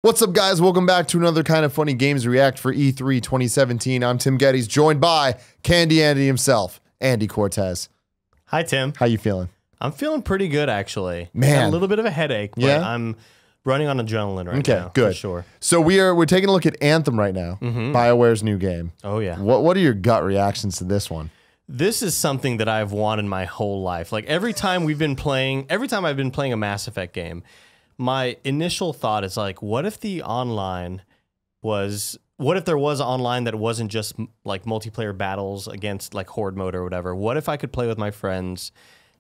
What's up, guys? Welcome back to another Kind of Funny Games React for E3 2017. I'm Tim Gettys, joined by Candy Andy himself, Andy Cortez. Hi, Tim. How you feeling? I'm feeling pretty good, actually. Man. Got a little bit of a headache, but Yeah? I'm running on adrenaline right now. Okay, good. For sure. So we're taking a look at Anthem right now, BioWare's new game. Oh, yeah. What are your gut reactions to this one? This is something that I've wanted my whole life. Like, every time I've been playing a Mass Effect game, my initial thought is like, what if there was online that wasn't just like multiplayer battles against like horde mode or whatever? What if I could play with my friends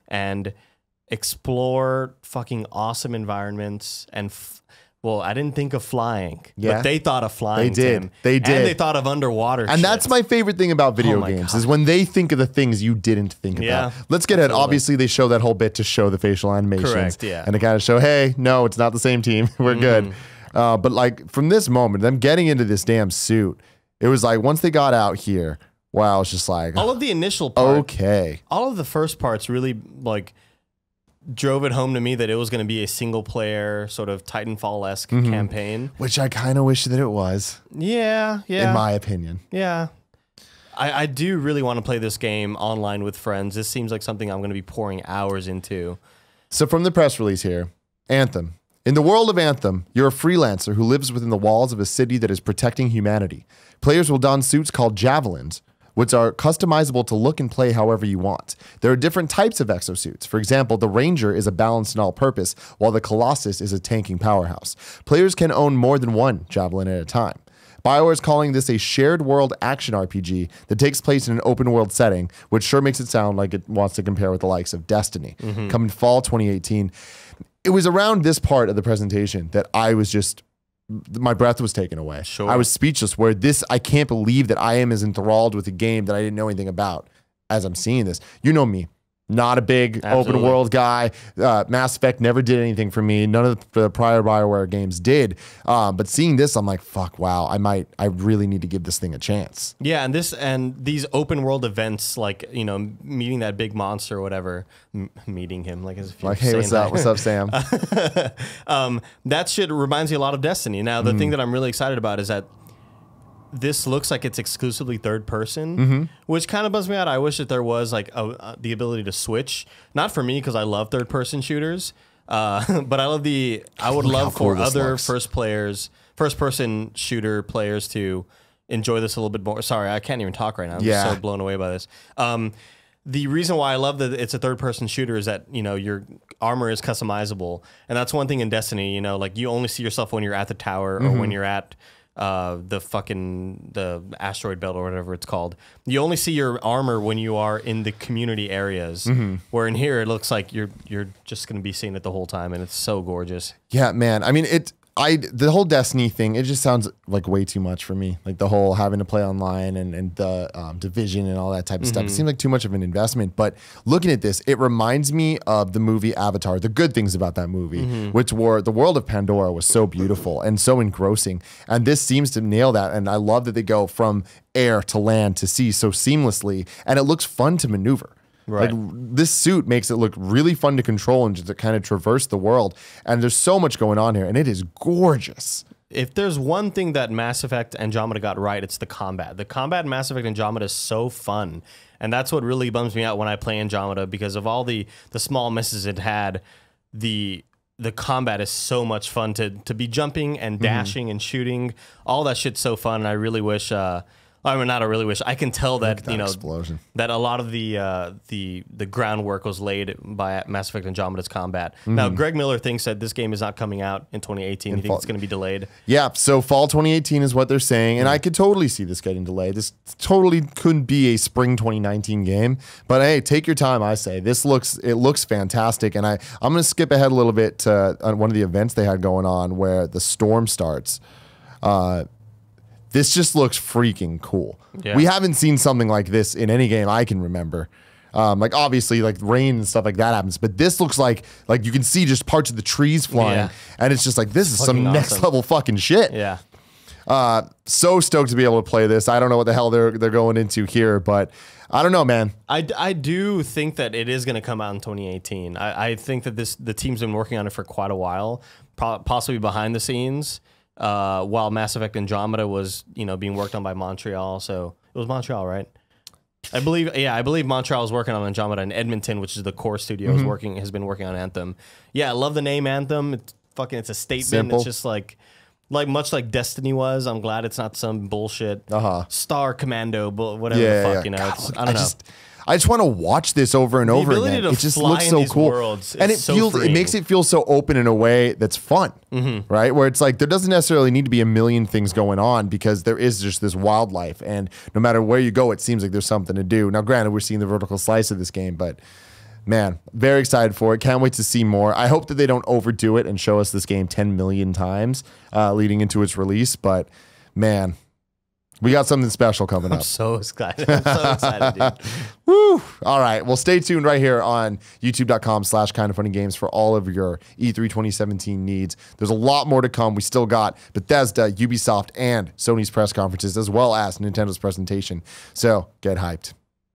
and explore fucking awesome environments and well, I didn't think of flying, but they thought of flying. They did. Tim. They did. And they thought of underwater And shit. that's my favorite thing about video games is when they think of the things you didn't think about. Let's get it. Obviously, they show that whole bit to show the facial animations. Correct, yeah. And to kind of show, hey, no, it's not the same team. We're good. But like from this moment, them getting into this damn suit, it was like once they got out here, wow, it's just like all of the initial part, okay. All of the first parts really like drove it home to me that it was going to be a single player sort of Titanfall-esque campaign. Which I kind of wish that it was. Yeah. In my opinion. Yeah. I do really want to play this game online with friends. This seems like something I'm going to be pouring hours into. So from the press release here, Anthem. In the world of Anthem, you're a freelancer who lives within the walls of a city that is protecting humanity. Players will don suits called javelins, which are customizable to look and play however you want. There are different types of exosuits. For example, the Ranger is a balanced and all-purpose, while the Colossus is a tanking powerhouse. Players can own more than one javelin at a time. BioWare is calling this a shared world action RPG that takes place in an open world setting, which sure makes it sound like it wants to compare with the likes of Destiny. Coming fall 2018. It was around this part of the presentation that I was just, my breath was taken away. Sure. I was speechless where I can't believe that I am as enthralled with a game that I didn't know anything about as I'm seeing this. You know me. Not a big open world guy. Mass Effect never did anything for me. None of the prior BioWare games did. But seeing this, I'm like, fuck, wow, I really need to give this thing a chance. Yeah, and these open world events, like, you know, meeting that big monster or whatever, meeting him, like as if you're like, hey, what's up? What's up, Sam? That shit reminds me a lot of Destiny. Now, the thing that I'm really excited about is that this looks like it's exclusively third person, which kind of bums me out. I wish that there was like the ability to switch. Not for me because I love third person shooters, but I would love for other first person shooter players to enjoy this a little bit more. Sorry, I can't even talk right now. I'm just so blown away by this. The reason why I love that it's a third person shooter is that, you know, your armor is customizable, and that's one thing in Destiny. You know, like you only see yourself when you're at the tower or when you're at the asteroid belt or whatever it's called. You only see your armor when you are in the community areas. Where in here it looks like you're just going to be seeing it the whole time, and it's so gorgeous. Yeah, man. I mean, the whole Destiny thing, it just sounds like way too much for me. Like the whole having to play online and the division and all that type of stuff. It seems like too much of an investment. But looking at this, it reminds me of the movie Avatar, the good things about that movie, which were the world of Pandora was so beautiful and so engrossing. And this seems to nail that. And I love that they go from air to land to sea so seamlessly. And it looks fun to maneuver. Right. Like this suit makes it look really fun to control and just to kind of traverse the world. And there's so much going on here, and it is gorgeous. If there's one thing that Mass Effect Andromeda got right, it's the combat. The combat in Mass Effect Andromeda is so fun. And that's what really bums me out when I play Andromeda, because of all the small misses it had, the combat is so much fun to be jumping and dashing and shooting. All that shit's so fun, and I really wish... I mean, not I really wish. I can tell that, you know, explosion. That a lot of the groundwork was laid by Mass Effect Andromeda's combat. Now, Greg Miller thinks that this game is not coming out in 2018. He thinks it's going to be delayed. Yeah, so fall 2018 is what they're saying, and I could totally see this getting delayed. This totally could be a spring 2019 game. But hey, take your time. I say it looks fantastic, and I'm going to skip ahead a little bit to one of the events they had going on where the storm starts. This just looks freaking cool. Yeah. We haven't seen something like this in any game I can remember. Like obviously like rain and stuff like that happens, but this looks like you can see just parts of the trees flying, and it's just like, this is some next level fucking shit. Yeah. So stoked to be able to play this. I don't know what the hell they're going into here, but I don't know, man. I do think that it is going to come out in 2018. I think that the team's been working on it for quite a while, possibly behind the scenes. while Mass Effect Andromeda was, being worked on by Montreal. So it was Montreal, right? I believe Montreal is working on Andromeda, and Edmonton, which is the core studio, has been working on Anthem. Yeah, I love the name Anthem. It's a statement. Simple. It's just like much like Destiny was. I'm glad it's not some bullshit Star Commando, whatever the fuck, God, I don't know. I just want to watch this over and over again. It just looks so cool, and it makes it feel so open in a way that's fun, right? Where it's like there doesn't necessarily need to be a million things going on because there is just this wildlife, and no matter where you go, it seems like there's something to do. Now, granted, we're seeing the vertical slice of this game, but man, very excited for it. Can't wait to see more. I hope that they don't overdo it and show us this game 10 million times leading into its release, but man. We got something special coming up. I'm so excited, dude. Woo! All right. Well, stay tuned right here on youtube.com/kindoffunnygames for all of your E3 2017 needs. There's a lot more to come. We still got Bethesda, Ubisoft, and Sony's press conferences, as well as Nintendo's presentation. So get hyped.